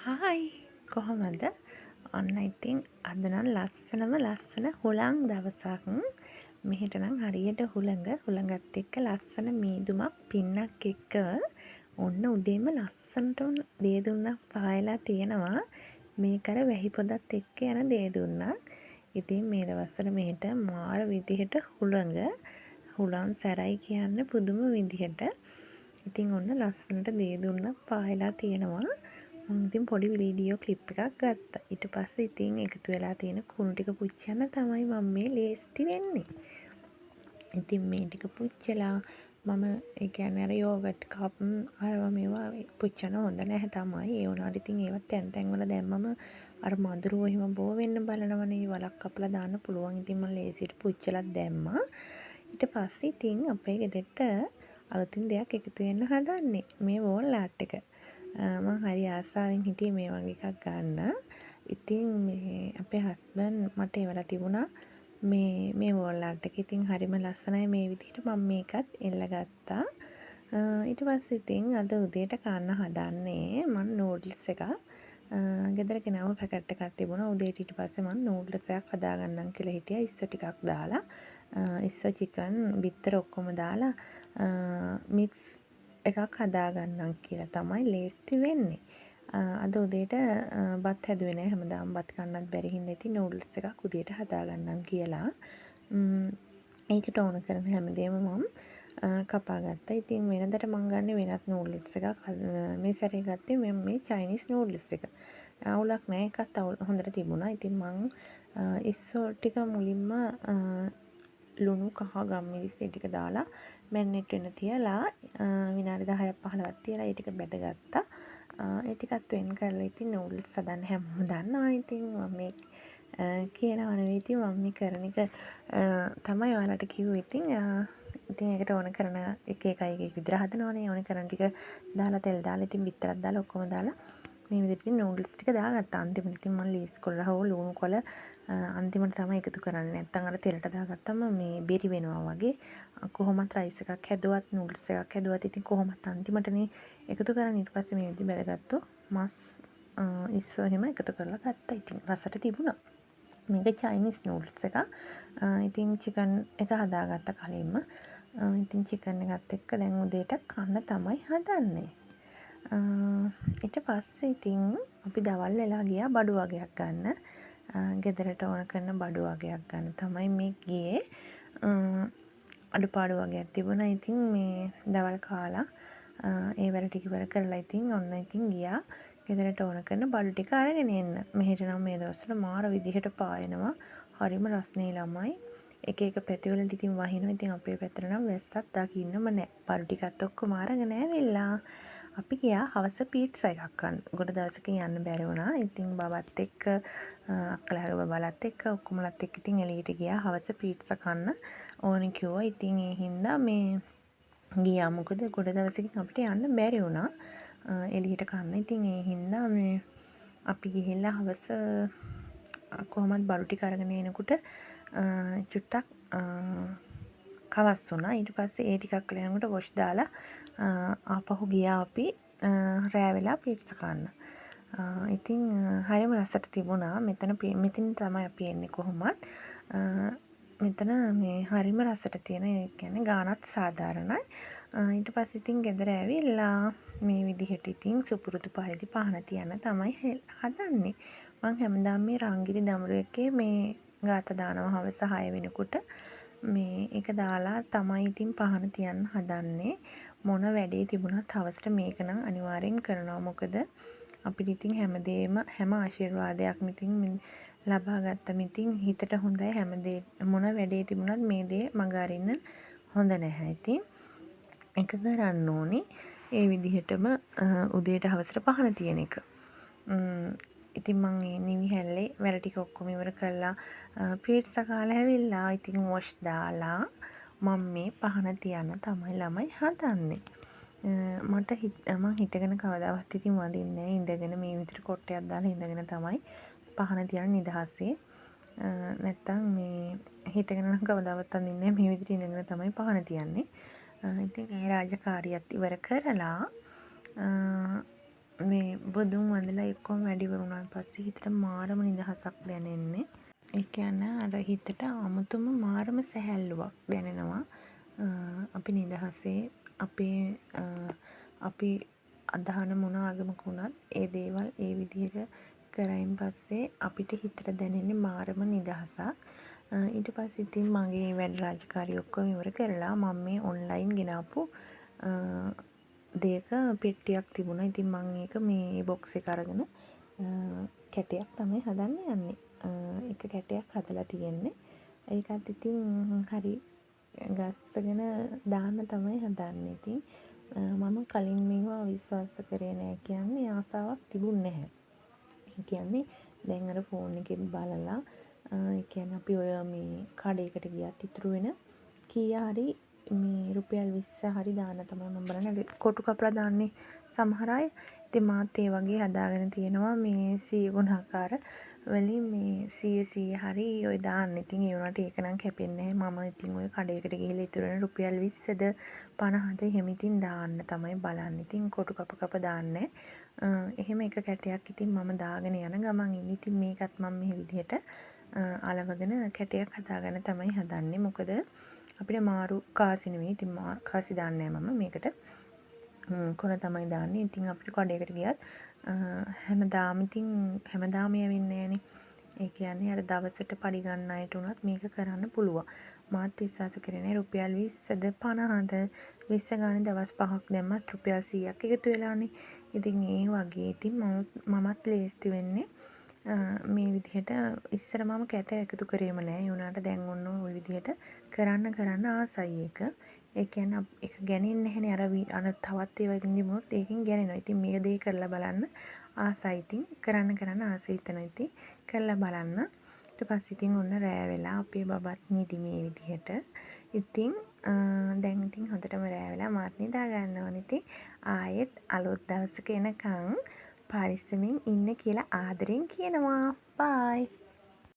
Hi කොහොමද ඔන්න ඉතින් අද නම් ලස්සන හුළං දවසක් මෙහෙට නම් හරියට හුළඟත් එක්ක ලස්සන මීදුමක් පින්නක් එක්ක ඔන්න උදේම ලස්සනට දේ දුන්නක් පායලා තියෙනවා මේක අර වැහි පොදත් එක්ක යන දේ දුන්නක් ඉතින් මේ දවස්වල මෙහෙට මාර විදිහට හුළං සැරයි කියන්න පුදුම විදිහට ඉතින් ඔන්න ලස්සනට දේ දුන්නක් පායලා තියෙනවා මම ඉතින් පොඩි වීඩියෝ ක්ලිප් එකක් ගත්තා. ඊට පස්සේ ඉතින් එකතු වෙලා තියෙන කුණු ටික පුච්චන්න තමයි මම මේ ලේස්ති වෙන්නේ. ඉතින් මේ ටික පුච්චලා මම ඒ කියන්නේ අර යෝගට් කප් අරවා මේවා පුච්චන හොඳ නැහැ තමයි. ඒ වුණාට ඉතින් ඒවත් තැන් තැන් වල දැම්මම අර මදුරුව එහෙම බෝ වෙන්න බලනවනේ වලක් කපලා දාන්න පුළුවන්. ඉතින් මම ලේසියට පුච්චලා දැම්මා. ඊට පස්සේ ඉතින් අපේ ගෙදරට අලුතින් දෙයක් එකතු වෙන්න හදන්නේ. මේ වෝල් ආර්ට් එක. මම හරි ආසාවෙන් හිටියේ මේ වගේ එකක් ගන්න. ඉතින් මේ අපේ හස්බන්ඩ් මට එවලා තිබුණා මේ වෝල් ආර්ට් එක. ඉතින් හරිම ලස්සනයි මේ විදිහට මම මේකත් එල්ලගත්තා. ඊට පස්සේ ඉතින් අද උදේට කන්න හදන්නේ මම නූඩ්ල්ස් එකක්. ගෙදර ගෙනාව පැකට් එකක් තිබුණා. උදේට ඊට පස්සේ මම නූඩ්ල්ස් එකක් හදාගන්නම් කියලා හිටියා. ඉස්සෝ ටිකක් දාලා ඉස්සෝ චිකන් බිත්තර ඔක්කොම දාලා මික්ස් එකක් හදාගන්නම් කියලා තමයි ලේස්ති වෙන්නේ. අද උදේට බත් හැදුවේ නෑ. හැමදාම බත් කන්නත් බැරි හින්දා ඉතින් නූඩ්ල්ස් එකක් උදේට හදාගන්නම් කියලා. ඒකට ඕන කරන හැමදේම මම කපා ගත්තා. ඉතින් වෙනදට මම ගන්න වෙනත් නූඩ්ල්ස් එකක්. මේ සැරේ ගත්තේ මම මේ චයිනීස් නූඩ්ල්ස් එක. අවුලක් නෑ. එකත් හොඳට තිබුණා. ඉතින් මම ඉස්සෝ ටික මුලින්ම ලුණු කහ ගම්මිරිස් ඒ ටික දාලා මැරිනේට් වෙන්න තියලා විනාඩි 10ක් 15ක් තියලා ඒ ටික බැදගත්තා. ඒ ටිකත් වෙන් කරලා ඉතින් නූඩ්ල්ස් හදන්න හැමෝම දන්නවා. ඉතින් මම මේ කියනවා නෙවෙයි ඉතින් මම මේ කරන එක තමයි ඔයාලට කිව්වේ. ඉතින් ඒකට ඕන කරන එක විදිහට හදනවනේ. ඕන කරන ටික දාලා තෙල් දාලා ඉතින් බිත්තරක් දාලා ඔක්කොම දාලා මේ විදිහට නූඩ්ල්ස් ටික දාගත්තා. අන්තිමට ඉතින් මම ලීස් කොළ හෝ ලුණු කොළ අන්තිමට තමයි එකතු කරන්නේ. නැත්තම් අර තෙලට දාගත්තම මේ බෙරි වෙනවා වගේ. කොහොමත් රයිස් එකක් හැදුවත් නූඩ්ල්ස් එකක් හැදුවත් ඉතින් කොහොමත් අන්තිමටනේ එකතු කරන්නේ. ඊට පස්සේ මේ විදිහ බැලගත්තු මස් ඉස්සෝ එහෙම එකතු කරලා ගත්තා. ඉතින් රසට තිබුණා. මේක චයිනීස් නූඩ්ල්ස් එකක්. ඉතින් චිකන් එක හදාගත්ත කලින්ම. ඉතින් චිකන් එකත් එක්ක දැන් උදේට කන්න තමයි හදන්නේ. ඊට පස්සේ ඉතින් අපි දවල් වෙලා ගියා බඩු වගයක් ගන්න. ගෙදරට ඕන කරන බඩු වගයක් ගන්න තමයි මේ ගියේ. අඩුපාඩු වගේක් තිබුණා. ඉතින් මේ දවල් කාලා ඒ වැඩ ටික ඉවර කරලා ඉතින් ඔන්න ඉතින් ගියා. ගෙදරට ඕන කරන බඩු ටික අරගෙන එන්න. මෙහෙට නම් මේ දවස්වල මාර විදිහට පායනවා. හරිම රස්නේ ළමයි. එක එක පැතිවලට ඉතින් වහිනවා. ඉතින් අපේ පැත්තට නම් වැස්සක් දකින්නම නැහැ. බඩු ටිකත් ඔක්කොම අරගෙන ඇවිල්ලා අපි ගියා හවස පීට්සා එකක් කන්න. ගොඩ දවසකින් යන්න බැරි වුණා. ඉතින් බබත් එක්ක අක්කලාගේ බබලත් එක්ක ඔක්කොමලත් එක්ක ඉතින් එළියට ගියා හවස පීට්සා කන්න ඕනේ කිව්වා. ඉතින් ඒ හින්දා මේ ගියා. මොකද ගොඩ දවසකින් අපිට යන්න බැරි වුණා. එළියට කන්න. ඉතින් ඒ හින්දා මේ අපි ගිහිල්ලා හවස කොහොමත් බඩු ටික අරගෙන එනකොට චුට්ටක් කවස් වුණා. ඊට පස්සේ ඒ ටිකක් කළා යනකොට වොෂ් දාලා ආපහු ගියා අපි රෑ වෙලා පීට්සා කන්න. ඉතින් හරිම රසට තිබුණා. මෙතන තමයි අපි එන්නේ කොහොමත්. මෙතන මේ හරිම රසට තියෙන ඒ කියන්නේ ගානත් සාධාරණයි. ඊට පස්සේ ඉතින් ගෙදර ඇවිල්ලා මේ විදිහට ඉතින් සුපුරුදු පරිදි පහන තියන්න තමයි හදන්නේ. මම හැමදාම මේ රංගිරි දමරු එකේ මේ ගාත දානවා හවස 6 වෙනකොට. මේ ඒක දාලා තමයි ඉතින් පහන තියන්න හදන්නේ. මොන වැඩේ තිබුණත් හවසට මේක නම් අනිවාර්යෙන් කරනවා. මොකද අපිට ඉතින් හැම ආශිර්වාදයක්ම ඉතින් ලබා ගත්තම ඉතින් හිතට හොඳයි. මොන වැඩේ තිබුණත් මේ දේ මග අරින්න හොඳ නැහැ. ඉතින් ඒක කරන්න ඕනේ. ඒ විදිහටම උදේට හවසට පහන තියෙන එක. ඉතින් මම මේ නිවිහැල්ලේ වැඩ ටික ඔක්කොම ඉවර කරලා පීට්සා කාලා ඇවිල්ලා ඉතින් වොෂ් දාලා මම මේ පහන තියන්න තමයි ළමයි හදන්නේ. මම හිටගෙන කවදාවත් ඉතින් වදින්නේ නැහැ. ඉඳගෙන මේ විදිහට කොට්ටයක් දාලා ඉඳගෙන තමයි පහන තියන්න නිදහසේ. නැත්තම් මේ හිටගෙන නම් කවදාවත් වදින්නේ නැහැ. මේ විදිහට ඉඳගෙන තමයි පහන තියන්නේ. ඉතින් ඒ රාජකාරියත් ඉවර කරලා මේ බුදුන් වඳලා එක්කොම වැඩි වුණාන් පස්සේ හිතට මාරම නිදහසක් දැනෙන්නේ. ඒ කියන්නේ අර හිතට අමුතුම මාරම සැහැල්ලුවක් දැනෙනවා. අපි නිදහසේ අපේ අපි අදහන මොන ආගමක වුණත් ඒ දේවල් ඒ විදිහට කරයින් පස්සේ අපිට හිතට දැනෙන්නේ මාරම නිදහසක්. ඊට පස්සේ ඉතින් මගේ වැඩ රාජකාරී ඔක්කොම ඉවර කරලා මම මේ ඔන්ලයින් ගෙනාපු දෙයක පෙට්ටියක් තිබුණා. ඉතින් මම ඒක මේ බොක්ස් එක අරගෙන කැටයක් තමයි හදන්න යන්නේ. එක කැටයක් හදලා තියෙන්නේ. ඒකත් ඉතින් හරි ගස්සගෙන දාන්න තමයි හදන්නේ. ඉතින් මම කලින් මේවා විශ්වාස කරේ නෑ කියන්නේ ආසාවක් තිබුණ නැහැ. ඒ කියන්නේ දැන් අර ෆෝන් එකෙත් බලලා ඒ කියන්නේ අපි ඔය මේ කඩේකට ගියත් ඉතුරු වෙන කීයා හරි මේ රුපියල් 20 හරි දාන්න තමයි මම බලන්නේ. කොටු කපලා දාන්නේ සමහර අය. ඉතින් මාත් ඒ වගේ හදාගෙන තියෙනවා මේ 100 ගුණාකාර වලින් මේ 100 හරි ඔය දාන්න. ඉතින් ඒ වුණාට ඒක නම් කැපෙන්නේ නැහැ. මම ඉතින් ඔය කඩේකට ගිහලා ඉතුරු වෙන රුපියල් 20ද 50ද එහෙම ඉතින් දාන්න තමයි බලන්නේ. ඉතින් කොටු කප දාන්නේ. එහෙම එක කැටයක් ඉතින් මම දාගෙන යන ගමන් ඉන්නේ. ඉතින් මේකත් මම මේ විදිහට අලවගෙන කැටයක් හදාගෙන තමයි හදන්නේ. මොකද අපිට මාරු කාසි නෙවෙයි. ඉතින් කාසි දාන්නේ නැහැ මම මේකට. කොන තමයි දාන්නේ. ඉතින් අපිට කඩේකට ගියත් හැමදාම ඉතින් හැමදාම යවෙන්නේ නැහනේ. ඒ කියන්නේ අර දවසට පඩි ගන්න අයට උනත් මේක කරන්න පුළුවන්. මාත් විශ්වාස කරේ නැහැ රුපියල් 20ද 50ද 20 ගානේ දවස් 5ක් දැම්මත් රුපියල් 100ක් එකතු වෙලානේ. ඉතින් ඒ වගේ ඉතින් මමත් ලේස්ති වෙන්නේ මේ විදිහට ඉස්සර මම කැට එකතු කරේම නැහැ. ඒ උනාට දැන් ඔන්න ওই විදිහට කරන්න ආසයි ඒක. ඒ කියන්නේ ඒක ගෑනෙන්නේ නැහනේ අර තවත් ඒවා ඉඳිමුත් ඒකෙන් ගෑනෙනවා. ඉතින් මේ දේ කරලා බලන්න ආසයි. ඉතින් කරන්න ආසයි හිතන ඉතින් කරලා බලන්න. ඊට පස්සේ ඉතින් ඔන්න රෑ වෙලා අපේ බබත් නිදි මේ විදිහට. ඉතින් දැන් ඉතින් හොඳටම රෑ වෙලා මාත් නිදා ගන්න ඕනේ. ඉතින් ආයෙත් අලුත් දවසක එනකන් පරිස්සමින් ඉන්න කියලා ආදරෙන් කියනවා. බයි.